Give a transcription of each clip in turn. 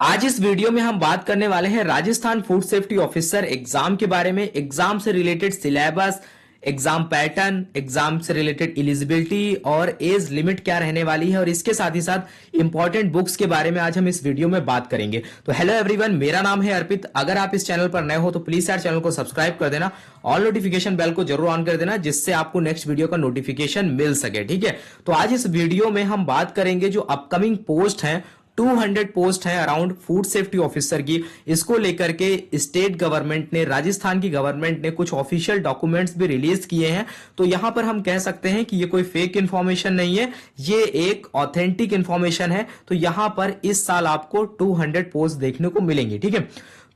आज इस वीडियो में हम बात करने वाले हैं Rajasthan food safety officer exam के बारे में। एग्जाम से related syllabus, exam pattern, exam से रिलेटेड एलिजिबिलिटी और एज लिमिट क्या रहने वाली है, और इसके साथ ही साथ इंपॉर्टेंट बुक्स के बारे में आज हम इस वीडियो में बात करेंगे। तो हेलो एवरीवन, मेरा नाम है अर्पित। अगर आप इस चैनल पर नए हो तो प्लीज यार चैनल को सब्सक्राइब कर देना, ऑल नोटिफिकेशन बेल को जरूर ऑन कर देना, जिससे आपको नेक्स्ट वीडियो का नोटिफिकेशन मिल सके। ठीक है, तो आज इस वीडियो में हम बात करेंगे जो अपकमिंग पोस्ट है, 200 पोस्ट है अराउंड फूड सेफ्टी ऑफिसर की। इसको लेकर के स्टेट गवर्नमेंट ने, राजस्थान की गवर्नमेंट ने कुछ ऑफिशियल डॉक्यूमेंट्स भी रिलीज किए हैं। तो यहां पर हम कह सकते हैं कि ये कोई फेक इंफॉर्मेशन नहीं है, ये एक ऑथेंटिक इंफॉर्मेशन है। तो यहां पर इस साल आपको 200 पोस्ट देखने को मिलेंगी। ठीक है,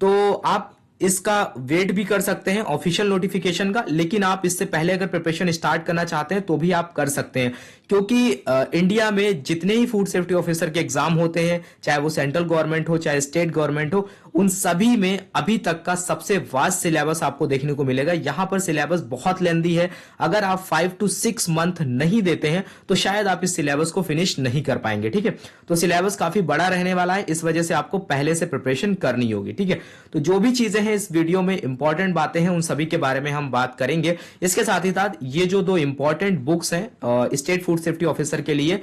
तो आप इसका वेट भी कर सकते हैं ऑफिशियल नोटिफिकेशन का, लेकिन आप इससे पहले अगर प्रिपरेशन स्टार्ट करना चाहते हैं तो भी आप कर सकते हैं, क्योंकि इंडिया में जितने ही फूड सेफ्टी ऑफिसर के एग्जाम होते हैं, चाहे वो सेंट्रल गवर्नमेंट हो चाहे स्टेट गवर्नमेंट हो, उन सभी में अभी तक का सबसे वास्ट सिलेबस आपको देखने को मिलेगा। यहां पर सिलेबस बहुत लेंथी है। अगर आप 5 to 6 मंथ नहीं देते हैं तो शायद आप इस सिलेबस को फिनिश नहीं कर पाएंगे। ठीक है, तो सिलेबस काफी बड़ा रहने वाला है, इस वजह से आपको पहले से प्रिपरेशन करनी होगी। ठीक है, तो जो भी चीजें हैं इस वीडियो में इंपॉर्टेंट बातें हैं, उन सभी के बारे में हम बात करेंगे। इसके साथ ही साथ ये जो दो इंपॉर्टेंट बुक्स हैं स्टेट फूड सेफ्टी ऑफिसर के लिए,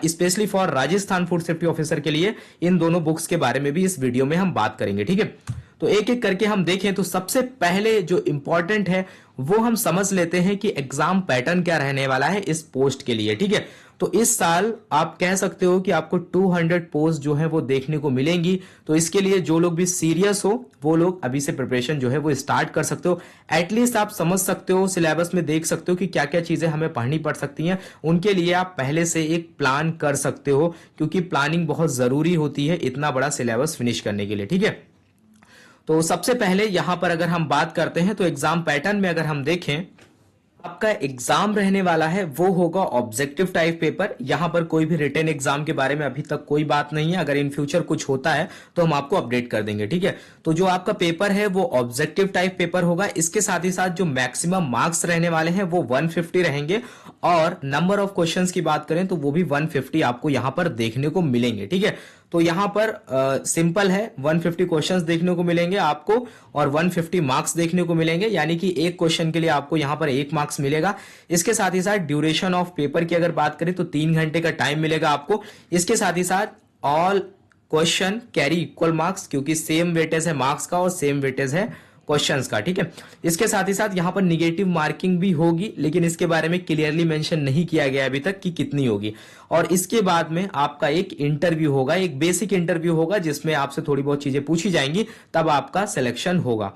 specially for Rajasthan food safety officer के लिए, इन दोनों बुक्स के बारे में भी इस वीडियो में हम बात करेंगे। ठीक है, तो एक एक करके हम देखें तो सबसे पहले जो इंपॉर्टेंट है वो हम समझ लेते हैं कि एग्जाम पैटर्न क्या रहने वाला है इस पोस्ट के लिए। ठीक है, तो इस साल आप कह सकते हो कि आपको 200 पोस्ट जो है वो देखने को मिलेंगी। तो इसके लिए जो लोग भी सीरियस हो वो लोग अभी से प्रिपरेशन जो है वो स्टार्ट कर सकते हो। एटलीस्ट आप समझ सकते हो, सिलेबस में देख सकते हो कि क्या क्या चीजें हमें पढ़नी पड़ सकती हैं। उनके लिए आप पहले से एक प्लान कर सकते हो, क्योंकि प्लानिंग बहुत जरूरी होती है इतना बड़ा सिलेबस फिनिश करने के लिए। ठीक है, तो सबसे पहले यहां पर अगर हम बात करते हैं तो एग्जाम पैटर्न में अगर हम देखें, आपका एग्जाम रहने वाला है वो होगा ऑब्जेक्टिव टाइप पेपर। यहां पर कोई भी रिटन एग्जाम के बारे में अभी तक कोई बात नहीं है। अगर इन फ्यूचर कुछ होता है तो हम आपको अपडेट कर देंगे। ठीक है, तो जो आपका पेपर है वो ऑब्जेक्टिव टाइप पेपर होगा। इसके साथ ही साथ जो मैक्सिमम मार्क्स रहने वाले हैं वो 150 रहेंगे, और नंबर ऑफ क्वेश्चंस की बात करें तो वो भी 150 आपको यहां पर देखने को मिलेंगे। ठीक है, तो यहां पर सिंपल है, 150 क्वेश्चंस देखने को मिलेंगे आपको और 150 मार्क्स देखने को मिलेंगे, यानी कि एक क्वेश्चन के लिए आपको यहां पर 1 मार्क्स मिलेगा। इसके साथ ही साथ ड्यूरेशन ऑफ पेपर की अगर बात करें तो 3 घंटे का टाइम मिलेगा आपको। इसके साथ ही साथ all question carry equal marks, क्योंकि सेम वेटेज है मार्क्स का और सेम वेटेज है क्वेश्चंस का। ठीक है, इसके साथ ही साथ यहां पर निगेटिव मार्किंग भी होगी, लेकिन इसके बारे में क्लियरली मेंशन नहीं किया गया अभी तक कि कितनी होगी। और इसके बाद में आपका एक इंटरव्यू होगा, एक बेसिक इंटरव्यू होगा, जिसमें आपसे थोड़ी बहुत चीजें पूछी जाएंगी, तब आपका सिलेक्शन होगा।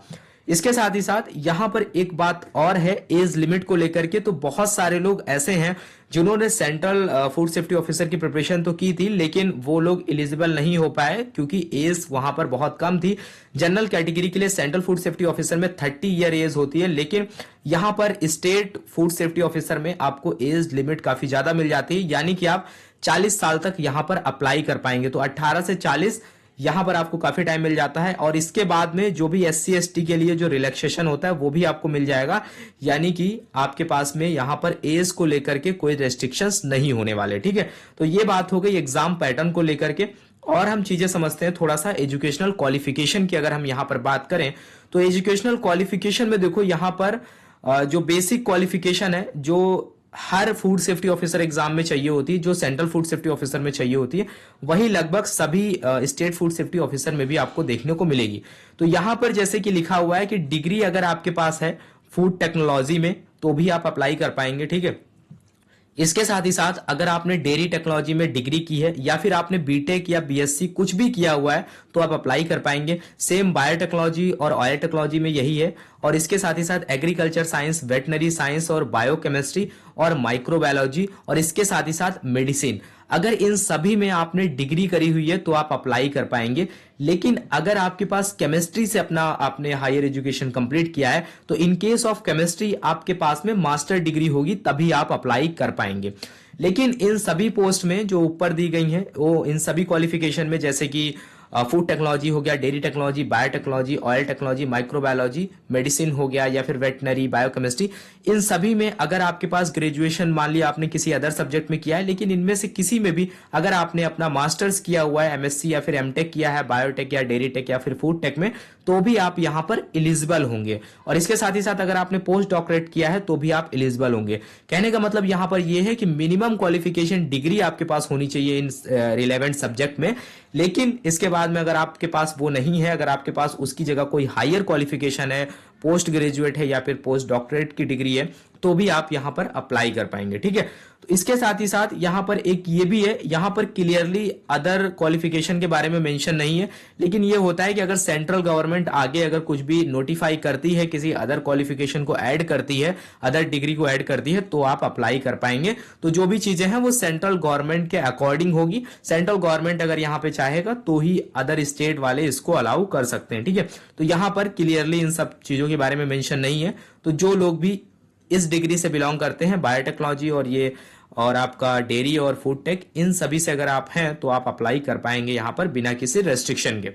इसके साथ ही साथ यहां पर एक बात और है एज लिमिट को लेकर के। तो बहुत सारे लोग ऐसे हैं जिन्होंने सेंट्रल फूड सेफ्टी ऑफिसर की प्रिपरेशन तो की थी, लेकिन वो लोग एलिजिबल नहीं हो पाए क्योंकि एज वहां पर बहुत कम थी। जनरल कैटेगरी के लिए सेंट्रल फूड सेफ्टी ऑफिसर में 30 ईयर एज होती है, लेकिन यहां पर स्टेट फूड सेफ्टी ऑफिसर में आपको एज लिमिट काफी ज्यादा मिल जाती है, यानी कि आप 40 साल तक यहां पर अप्लाई कर पाएंगे। तो 18 से 40 यहां पर आपको काफी टाइम मिल जाता है। और इसके बाद में जो भी SC ST के लिए जो रिलैक्सेशन होता है वो भी आपको मिल जाएगा, यानी कि आपके पास में यहां पर एज को लेकर के कोई रेस्ट्रिक्शंस नहीं होने वाले। ठीक है, तो ये बात हो गई एग्जाम पैटर्न को लेकर के। और हम चीजें समझते हैं थोड़ा सा एजुकेशनल क्वालिफिकेशन की। अगर हम यहां पर बात करें तो एजुकेशनल क्वालिफिकेशन में देखो, यहां पर जो बेसिक क्वालिफिकेशन है जो हर फूड सेफ्टी ऑफिसर एग्जाम में चाहिए होती है, जो सेंट्रल फूड सेफ्टी ऑफिसर में चाहिए होती है, वही लगभग सभी स्टेट फूड सेफ्टी ऑफिसर में भी आपको देखने को मिलेगी। तो यहां पर जैसे कि लिखा हुआ है कि डिग्री अगर आपके पास है फूड टेक्नोलॉजी में तो भी आप अप्लाई कर पाएंगे। ठीक है, इसके साथ ही साथ अगर आपने डेयरी टेक्नोलॉजी में डिग्री की है या फिर आपने बीटेक या BSc कुछ भी किया हुआ है तो आप अप्लाई कर पाएंगे। सेम बायोटेक्नोलॉजी और ऑयल टेक्नोलॉजी में यही है। और इसके साथ ही साथ एग्रीकल्चर साइंस, वेटनरी साइंस और बायोकेमिस्ट्री और माइक्रोबायोलॉजी, और इसके साथ ही साथ मेडिसिन, अगर इन सभी में आपने डिग्री करी हुई है तो आप अप्लाई कर पाएंगे। लेकिन अगर आपके पास केमिस्ट्री से आपने हायर एजुकेशन कंप्लीट किया है तो इन केस ऑफ केमिस्ट्री आपके पास में मास्टर डिग्री होगी, तभी आप अप्लाई कर पाएंगे। लेकिन इन सभी पोस्ट में जो ऊपर दी गई हैं वो इन सभी क्वालिफिकेशन में, जैसे कि फूड टेक्नोलॉजी हो गया, dairy technology, biotechnology, oil technology, microbiology, medicine हो गया या फिर वेटनरी, बायोकेमिस्ट्री, इन सभी में अगर आपके पास ग्रेजुएशन मान लिया आपने किसी अदर सब्जेक्ट में किया है, लेकिन इनमें से किसी में भी अगर आपने अपना मास्टर्स किया हुआ है, एमएससी या फिर एमटेक किया है बायोटेक या डेयरी टेक या फिर फूड टेक में, तो भी आप यहां पर एलिजिबल होंगे। और इसके साथ ही साथ अगर आपने पोस्ट डॉक्टरेट किया है तो भी आप एलिजिबल होंगे। कहने का मतलब यहां पर यह है कि मिनिमम क्वालिफिकेशन डिग्री आपके पास होनी चाहिए इन रिलेवेंट सब्जेक्ट में, लेकिन इसके बाद में अगर आपके पास वो नहीं है, अगर आपके पास उसकी जगह कोई हायर क्वालिफिकेशन है, पोस्ट ग्रेजुएट है या फिर पोस्ट डॉक्टरेट की डिग्री है, तो भी आप यहां पर अप्लाई कर पाएंगे। ठीक है, तो इसके साथ ही साथ यहां पर एक ये भी है, यहां पर क्लियरली अदर क्वालिफिकेशन के बारे में मेंशन नहीं है, लेकिन ये होता है कि अगर सेंट्रल गवर्नमेंट आगे अगर कुछ भी नोटिफाई करती है, किसी अदर क्वालिफिकेशन को ऐड करती है, अदर डिग्री को ऐड करती है, तो आप अप्लाई कर पाएंगे। तो जो भी चीजें हैं वो सेंट्रल गवर्नमेंट के अकॉर्डिंग होगी। सेंट्रल गवर्नमेंट अगर यहां पे चाहेगा तो ही अदर स्टेट वाले इसको अलाउ कर सकते हैं। ठीक है, तो यहां पर क्लियरली इन सब चीजों के बारे में मेंशन नहीं है। तो जो लोग भी इस डिग्री से बिलोंग करते हैं, बायोटेक्नोलॉजी और ये और आपका डेयरी और फूड टेक, इन सभी से अगर आप हैं तो आप अप्लाई कर पाएंगे यहां पर बिना किसी रेस्ट्रिक्शन के।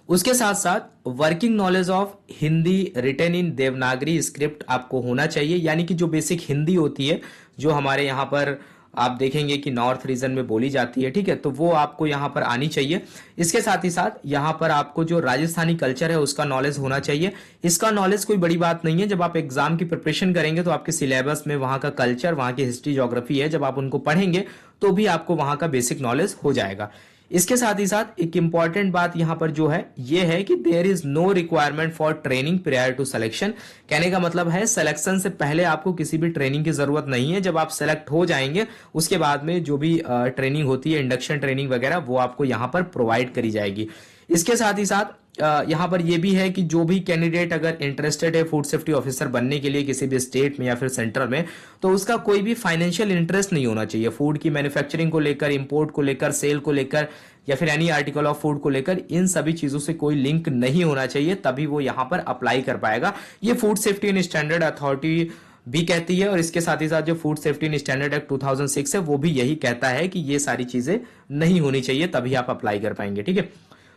उसके साथ साथ working knowledge of Hindi written in Devanagari script आपको होना चाहिए, यानी कि जो बेसिक हिंदी होती है जो हमारे यहाँ पर आप देखेंगे कि नॉर्थ रीजन में बोली जाती है। ठीक है, तो वो आपको यहाँ पर आनी चाहिए। इसके साथ ही साथ यहाँ पर आपको जो राजस्थानी कल्चर है उसका नॉलेज होना चाहिए। इसका नॉलेज कोई बड़ी बात नहीं है, जब आप एग्जाम की प्रिपरेशन करेंगे तो आपके सिलेबस में वहां का कल्चर, वहां की हिस्ट्री, ज्योग्राफी है, जब आप उनको पढ़ेंगे तो भी आपको वहां का बेसिक नॉलेज हो जाएगा। इसके साथ ही साथ एक इंपॉर्टेंट बात यहां पर जो है ये है कि there is no requirement for training prior to selection. कहने का मतलब है सिलेक्शन से पहले आपको किसी भी ट्रेनिंग की जरूरत नहीं है। जब आप सेलेक्ट हो जाएंगे उसके बाद में जो भी ट्रेनिंग होती है, इंडक्शन ट्रेनिंग वगैरह, वो आपको यहां पर प्रोवाइड करी जाएगी। इसके साथ ही साथ यहां पर यह भी है कि जो भी कैंडिडेट अगर इंटरेस्टेड है फूड सेफ्टी ऑफिसर बनने के लिए किसी भी स्टेट में या फिर सेंट्रल में, तो उसका कोई भी फाइनेंशियल इंटरेस्ट नहीं होना चाहिए। फूड की मैन्युफैक्चरिंग को लेकर, इंपोर्ट को लेकर, सेल को लेकर या फिर एनी आर्टिकल ऑफ फूड को लेकर, इन सभी चीजों से कोई लिंक नहीं होना चाहिए, तभी वो यहां पर अप्लाई कर पाएगा। ये food safety and standard authority भी कहती है, और इसके साथ ही साथ जो food safety and standard act 2006 है वो भी यही कहता है कि ये सारी चीजें नहीं होनी चाहिए, तभी आप अप्लाई कर पाएंगे। ठीक है,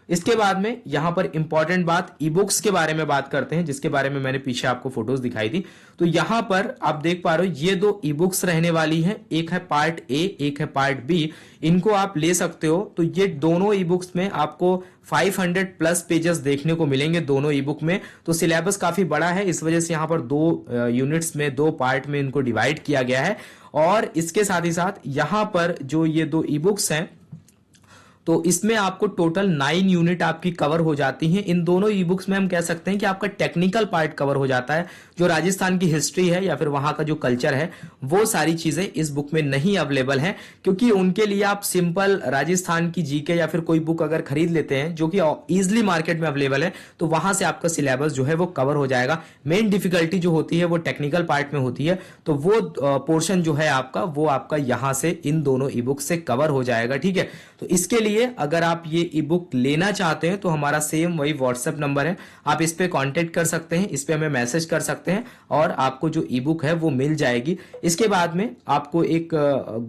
इसके बाद में यहां पर इंपॉर्टेंट बात ई बुक्स के बारे में बात करते हैं, जिसके बारे में मैंने पीछे आपको फोटोज दिखाई थी। तो यहां पर आप देख पा रहे हो ये दो ई बुक्स रहने वाली हैं, एक है पार्ट ए, एक है पार्ट बी। इनको आप ले सकते हो। तो ये दोनों ई बुक्स में आपको 500 प्लस पेजेस देखने को मिलेंगे दोनों ई बुक में। तो सिलेबस काफी बड़ा है, इस वजह से यहां पर दो यूनिट्स में, दो पार्ट में इनको डिवाइड किया गया है। और इसके साथ ही साथ यहां पर जो ये दो ई बुक्स हैं, तो इसमें आपको टोटल 9 यूनिट आपकी कवर हो जाती हैं। इन दोनों ई बुक्स में हम कह सकते हैं कि आपका टेक्निकल पार्ट कवर हो जाता है। जो राजस्थान की हिस्ट्री है या फिर वहां का जो कल्चर है, वो सारी चीजें इस बुक में नहीं अवेलेबल हैं, क्योंकि उनके लिए आप सिंपल राजस्थान की जीके या फिर कोई बुक अगर खरीद लेते हैं जो कि इजिली मार्केट में अवेलेबल है, तो वहां से आपका सिलेबस जो है वो कवर हो जाएगा। मेन डिफिकल्टी जो होती है वो टेक्निकल पार्ट में होती है, तो वो पोर्शन जो है आपका, वो आपका यहां से इन दोनों ई बुक से कवर हो जाएगा। ठीक है, तो इसके लिए अगर आप ये ई बुक लेना चाहते हैं तो हमारा सेम वही व्हाट्सएप नंबर है, आप इस पे कांटेक्ट कर सकते हैं, इस पे हमें मैसेज कर सकते हैं और आपको जो ई बुक है वो मिल जाएगी। इसके बाद में आपको एक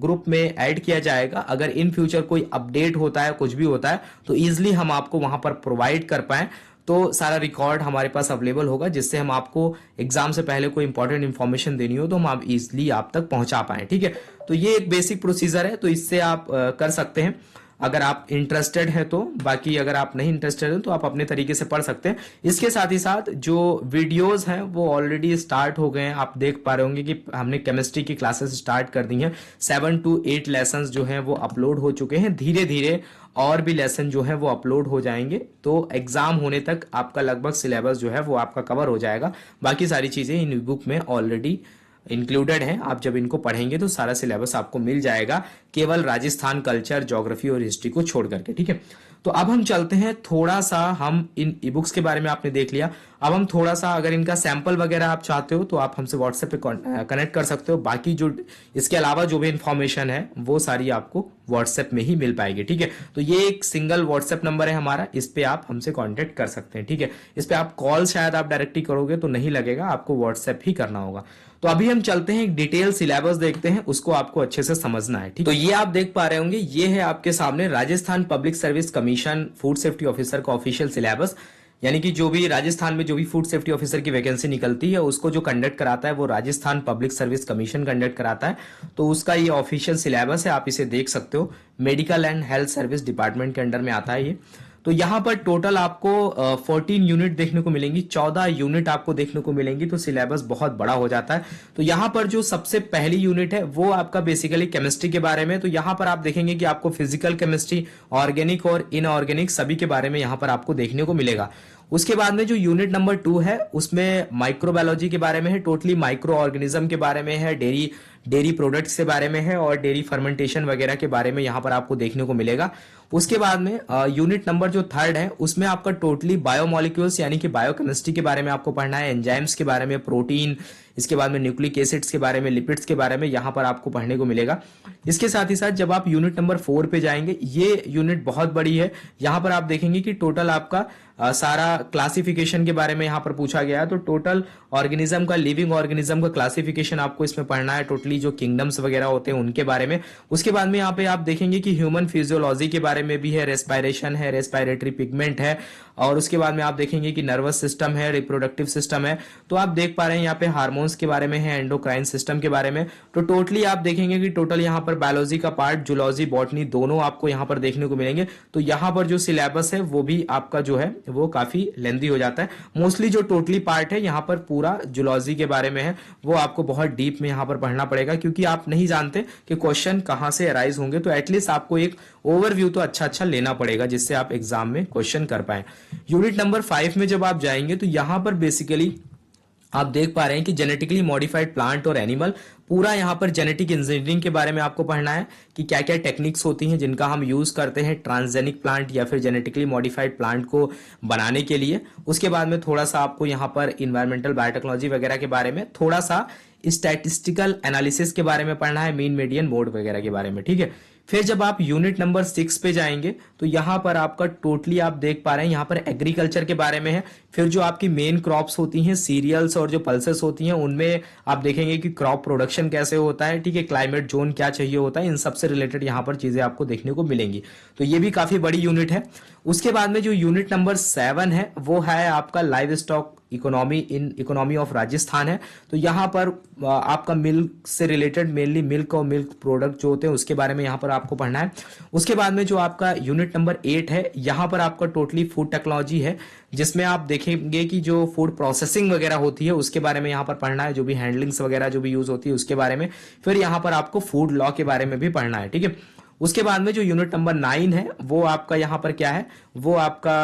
ग्रुप में ऐड किया जाएगा। अगर इन फ्यूचर कोई अपडेट होता है, कुछ भी होता है, तो इजिली हम आपको वहां पर प्रोवाइड कर पाए, तो सारा रिकॉर्ड हमारे पास अवेलेबल होगा, जिससे हम आपको एग्जाम से पहले कोई इंपॉर्टेंट इंफॉर्मेशन देनी हो तो हम आप इजिली आप तक पहुंचा पाए। ठीक है, तो ये एक बेसिक प्रोसीजर है, तो इससे आप कर सकते हैं अगर आप इंटरेस्टेड हैं तो। बाकी अगर आप नहीं इंटरेस्टेड हैं तो आप अपने तरीके से पढ़ सकते हैं। इसके साथ ही साथ जो वीडियोस हैं वो ऑलरेडी स्टार्ट हो गए हैं। आप देख पा रहे होंगे कि हमने केमिस्ट्री की क्लासेस स्टार्ट कर दी हैं। 7 to 8 लेसन जो हैं वो अपलोड हो चुके हैं। धीरे धीरे और भी लेसन जो है वो अपलोड हो जाएंगे, तो एग्जाम होने तक आपका लगभग सिलेबस जो है वो आपका कवर हो जाएगा। बाकी सारी चीजें इन बुक में ऑलरेडी इंक्लूडेड है। आप जब इनको पढ़ेंगे तो सारा सिलेबस आपको मिल जाएगा, केवल राजस्थान कल्चर, ज्योग्राफी और हिस्ट्री को छोड़ करके। ठीक है, तो अब हम चलते हैं थोड़ा सा, हम इन ई बुक्स के बारे में आपने देख लिया, अब हम थोड़ा सा अगर इनका सैंपल वगैरह आप चाहते हो तो आप हमसे व्हाट्सएप पे कनेक्ट कर सकते हो। बाकी जो इसके अलावा जो भी इंफॉर्मेशन है वो सारी आपको व्हाट्सएप में ही मिल पाएगी, ठीक है। तो ये एक सिंगल व्हाट्सएप नंबर है हमारा, इस पे आप हमसे कांटेक्ट कर सकते हैं, ठीक है। इस पे आप कॉल शायद आप डायरेक्टली करोगे तो नहीं लगेगा, आपको व्हाट्सएप ही करना होगा। तो अभी हम चलते हैं, एक डिटेल सिलेबस देखते हैं, उसको आपको अच्छे से समझना है, ठीक। तो ये आप देख पा रहे होंगे, ये है आपके सामने Rajasthan public service commission food safety officer का ऑफिशियल सिलेबस। यानी कि जो भी राजस्थान में जो भी फूड सेफ्टी ऑफिसर की वैकेंसी निकलती है उसको जो कंडक्ट कराता है वो Rajasthan public service commission conduct कराता है। तो उसका ये ऑफिशियल सिलेबस है, आप इसे देख सकते हो। Medical and health service department के अंडर में आता है ये। तो यहाँ पर टोटल आपको 14 यूनिट देखने को मिलेंगी, 14 यूनिट आपको देखने को मिलेंगी। तो सिलेबस बहुत बड़ा हो जाता है। तो यहाँ पर जो सबसे पहली यूनिट है वो आपका बेसिकली केमिस्ट्री के बारे में। तो यहाँ पर आप देखेंगे कि आपको फिजिकल केमिस्ट्री, ऑर्गेनिक और इनऑर्गेनिक सभी के बारे में यहाँ पर आपको देखने को मिलेगा। उसके बाद में जो यूनिट नंबर 2 है उसमें माइक्रोबायोलॉजी के बारे में है, टोटली माइक्रो ऑर्गेनिज्म के बारे में है, डेयरी प्रोडक्ट्स के बारे में है और डेयरी फर्मेंटेशन वगैरह के बारे में यहाँ पर आपको देखने को मिलेगा। उसके बाद में यूनिट नंबर जो 3 है उसमें आपका टोटली बायोमोलिक्यूल्स यानी कि बायोकेमिस्ट्री के बारे में आपको पढ़ना है, एंजाइम्स के बारे में, प्रोटीन, इसके बाद में न्यूक्लिक एसिड्स के बारे में, लिपिड्स के बारे में यहाँ पर आपको पढ़ने को मिलेगा। इसके साथ ही साथ जब आप यूनिट नंबर 4 पे जाएंगे, ये यूनिट बहुत बड़ी है। यहाँ पर आप देखेंगे कि टोटल आपका सारा क्लासिफिकेशन के बारे में यहाँ पर पूछा गया है। तो टोटल ऑर्गेनिज्म का, लिविंग ऑर्गेनिज्म का क्लासिफिकेशन आपको इसमें पढ़ना है, टोटली जो किंगडम्स वगैरह होते हैं उनके बारे में। उसके बाद में यहाँ पे आप देखेंगे कि ह्यूमन फिजियोलॉजी के बारे में भी है, रेस्पिरेशन है, रेस्पिरेटरी पिगमेंट है, और उसके बाद में आप देखेंगे कि नर्वस सिस्टम है, रिप्रोडक्टिव सिस्टम है। तो आप देख पा रहे हैं यहाँ पे हार्मोन्स के बारे में है, एंडोक्राइन सिस्टम के बारे में। तो टोटली आप देखेंगे कि टोटल यहाँ पर बायोलॉजी का पार्ट, जूलॉजी, बॉटनी दोनों आपको यहाँ पर देखने को मिलेंगे। तो यहाँ पर जो सिलेबस है वो भी आपका जो है वो काफी लेंथी हो जाता है। मोस्टली जो टोटली पार्ट है यहाँ पर पूरा जूलॉजी के बारे में है, वो आपको बहुत डीप में यहाँ पर पढ़ना पड़ेगा, क्योंकि आप नहीं जानते कि क्वेश्चन कहाँ से अराइज होंगे। तो एटलीस्ट आपको एक ओवरव्यू तो अच्छा लेना पड़ेगा जिससे आप एग्जाम में क्वेश्चन कर पाए। यूनिट नंबर 5 में जब आप जाएंगे तो यहां पर बेसिकली आप देख पा रहे हैं कि जेनेटिकली मॉडिफाइड प्लांट और एनिमल, पूरा यहाँ पर जेनेटिक इंजीनियरिंग के बारे में आपको पढ़ना है कि क्या क्या टेक्निक्स होती हैं जिनका हम यूज करते हैं ट्रांसजेनिक प्लांट या फिर जेनेटिकली मॉडिफाइड प्लांट को बनाने के लिए। उसके बाद में थोड़ा सा आपको यहाँ पर इन्वायरमेंटल बायोटेक्नोलॉजी वगैरह के बारे में, थोड़ा सा स्टैटिस्टिकल एनालिसिस के बारे में पढ़ना है, मीन मीडियन मोड वगैरह के बारे में, ठीक है। फिर जब आप यूनिट नंबर 6 पे जाएंगे तो यहां पर आपका टोटली आप देख पा रहे हैं यहाँ पर एग्रीकल्चर के बारे में है। फिर जो आपकी मेन क्रॉप्स होती हैं, सीरियल्स और जो पल्सेस होती हैं, उनमें आप देखेंगे कि क्रॉप प्रोडक्शन कैसे होता है, ठीक है, क्लाइमेट जोन क्या चाहिए होता है, इन सबसे रिलेटेड यहाँ पर चीजें आपको देखने को मिलेंगी। तो ये भी काफी बड़ी यूनिट है। उसके बाद में जो यूनिट नंबर 7 है वो है आपका live stock economy of Rajasthan है। तो यहाँ पर आपका मिल्क से रिलेटेड, मेनली मिल्क और मिल्क प्रोडक्ट जो होते हैं उसके बारे में यहाँ पर आपको पढ़ना है। उसके बाद में जो आपका यूनिट नंबर 8 है, यहाँ पर आपका टोटली फूड टेक्नोलॉजी है, जिसमें आप देखेंगे कि जो फूड प्रोसेसिंग वगैरह होती है उसके बारे में यहाँ पर पढ़ना है, जो भी हैंडलिंग्स वगैरह जो भी यूज होती है उसके बारे में। फिर यहाँ पर आपको फूड लॉ के बारे में भी पढ़ना है, ठीक है। उसके बाद में जो यूनिट नंबर 9 है वो आपका यहाँ पर क्या है, वो आपका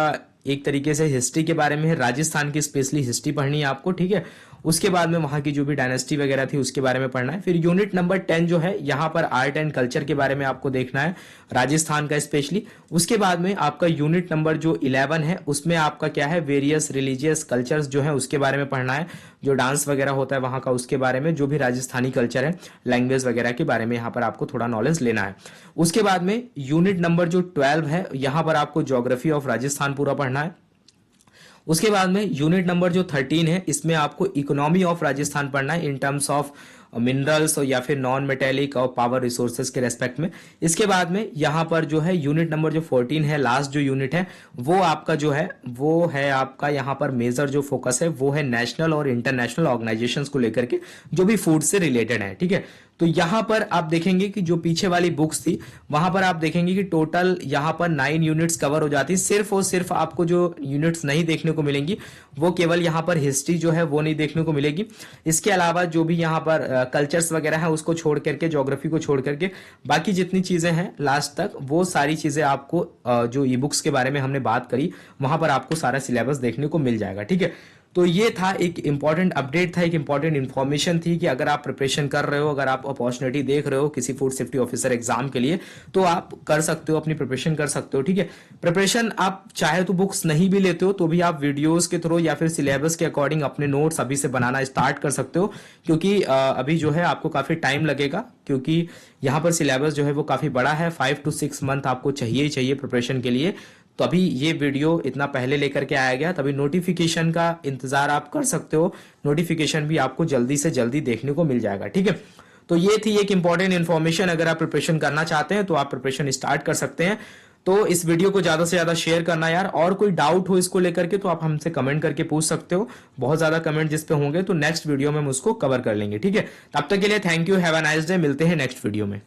एक तरीके से हिस्ट्री के बारे में है, राजस्थान की स्पेशली हिस्ट्री पढ़नी है आपको, ठीक है। उसके बाद में वहां की जो भी डायनेस्टी वगैरह थी उसके बारे में पढ़ना है। फिर यूनिट नंबर 10 जो है यहाँ पर आर्ट एंड कल्चर के बारे में आपको देखना है, राजस्थान का स्पेशली। उसके बाद में आपका यूनिट नंबर जो 11 है उसमें आपका क्या है, वेरियस रिलीजियस कल्चर्स जो है उसके बारे में पढ़ना है, जो डांस वगैरह होता है वहां का उसके बारे में, जो भी राजस्थानी कल्चर है, लैंग्वेज वगैरह के बारे में यहाँ पर आपको थोड़ा नॉलेज लेना है। उसके बाद में यूनिट नंबर जो 12 है यहाँ पर आपको ज्योग्राफी ऑफ राजस्थान पूरा पढ़ना है। उसके बाद में यूनिट नंबर जो 13 है इसमें आपको इकोनॉमी ऑफ राजस्थान पढ़ना है इन टर्म्स ऑफ मिनरल्स या फिर नॉन मेटेलिक और पावर रिसोर्सेज के रेस्पेक्ट में। इसके बाद में यहाँ पर जो है यूनिट नंबर जो 14 है, लास्ट जो यूनिट है वो आपका जो है वो है आपका यहाँ पर मेजर जो फोकस है वो है नेशनल और इंटरनेशनल ऑर्गेनाइजेशंस को लेकर के जो भी फूड से रिलेटेड है, ठीक है। तो यहाँ पर आप देखेंगे कि जो पीछे वाली बुक्स थी वहां पर आप देखेंगे कि टोटल यहाँ पर 9 यूनिट्स कवर हो जाती, सिर्फ और सिर्फ आपको जो यूनिट्स नहीं देखने को मिलेंगी वो केवल यहाँ पर हिस्ट्री जो है वो नहीं देखने को मिलेगी। इसके अलावा जो भी यहाँ पर कल्चर्स वगैरह है उसको छोड़ करके, ज्योग्राफी को छोड़ करके बाकी जितनी चीजें हैं लास्ट तक वो सारी चीजें आपको जो ई बुक्स के बारे में हमने बात करी वहां पर आपको सारा सिलेबस देखने को मिल जाएगा, ठीक है। तो ये था एक इंपॉर्टेंट अपडेट था, एक इंपॉर्टेंट इन्फॉर्मेशन थी कि अगर आप प्रिपरेशन कर रहे हो, अगर आप अपॉर्चुनिटी देख रहे हो किसी फूड सेफ्टी ऑफिसर एग्जाम के लिए, तो आप कर सकते हो, अपनी प्रिपरेशन कर सकते हो। ठीक है, प्रिपरेशन आप चाहे तो बुक्स नहीं भी लेते हो तो भी आप वीडियोस के थ्रू या फिर सिलेबस के अकॉर्डिंग अपने नोट्स अभी से बनाना स्टार्ट कर सकते हो, क्योंकि अभी जो है आपको काफी टाइम लगेगा, क्योंकि यहाँ पर सिलेबस जो है वो काफी बड़ा है। 5 to 6 मंथ आपको चाहिए ही चाहिए प्रिपरेशन के लिए। तो अभी ये वीडियो इतना पहले लेकर के आया गया, तभी नोटिफिकेशन का इंतजार आप कर सकते हो, नोटिफिकेशन भी आपको जल्दी से जल्दी देखने को मिल जाएगा। ठीक है, तो ये थी एक इंपॉर्टेंट इन्फॉर्मेशन। अगर आप प्रिपरेशन करना चाहते हैं तो आप प्रिपरेशन स्टार्ट कर सकते हैं। तो इस वीडियो को ज्यादा से ज्यादा शेयर करना यार, और कोई डाउट हो इसको लेकर के तो आप हमसे कमेंट करके पूछ सकते हो। बहुत ज्यादा कमेंट जिस पे होंगे तो नेक्स्ट वीडियो में हम उसको कवर कर लेंगे। ठीक है, तब तक के लिए thank you, have a nice day, मिलते हैं नेक्स्ट वीडियो में।